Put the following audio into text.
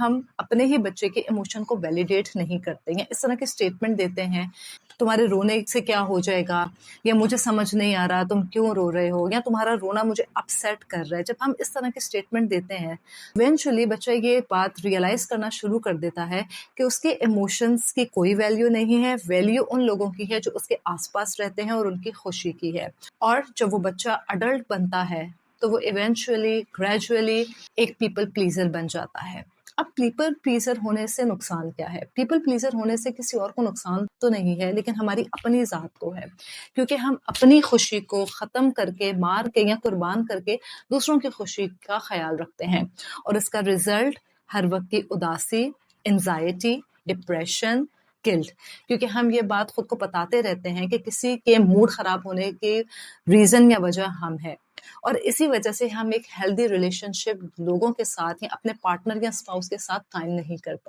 ہم اپنے ہی بچے کے ایموشن کو ویلیڈیٹ نہیں کرتے ہیں، اس طرح کے اسٹیٹمنٹ دیتے ہیں، تمہارے رونے سے کیا ہو جائے گا، یا مجھے سمجھ نہیں آ رہا تم کیوں رو رہے ہو، یا تمہارا رونا مجھے اپسیٹ کر رہا ہے. جب ہم اس طرح کے اسٹیٹمنٹ دیتے ہیں، ایونچولی بچہ یہ بات ریئلائز کرنا شروع کر دیتا ہے کہ اس کے ایموشنس کی کوئی ویلیو نہیں ہے، ویلیو ان لوگوں کی ہے جو اس کے آس پاس رہتے ہیں اور ان کی خوشی کی ہے. اور جب وہ بچہ اڈلٹ بنتا ہے تو وہ ایونچولی گریجولی ایک پیپل پلیزر بن جاتا ہے. اب پیپل پلیزر ہونے سے نقصان کیا ہے؟ پیپل پلیزر ہونے سے کسی اور کو نقصان تو نہیں ہے، لیکن ہماری اپنی ذات کو ہے، کیونکہ ہم اپنی خوشی کو ختم کر کے، مار کے یا قربان کر کے دوسروں کی خوشی کا خیال رکھتے ہیں، اور اس کا ریزلٹ ہر وقت کی اداسی، انزائٹی، ڈپریشن، گلٹ، کیونکہ ہم یہ بات خود کو بتاتے رہتے ہیں کہ کسی کے موڈ خراب ہونے کی ریزن یا وجہ ہم ہیں، اور اسی وجہ سے ہم ایک ہیلدی ریلیشن شپ لوگوں کے ساتھ یا اپنے پارٹنر یا اسپاؤس کے ساتھ قائم نہیں کر پاتے.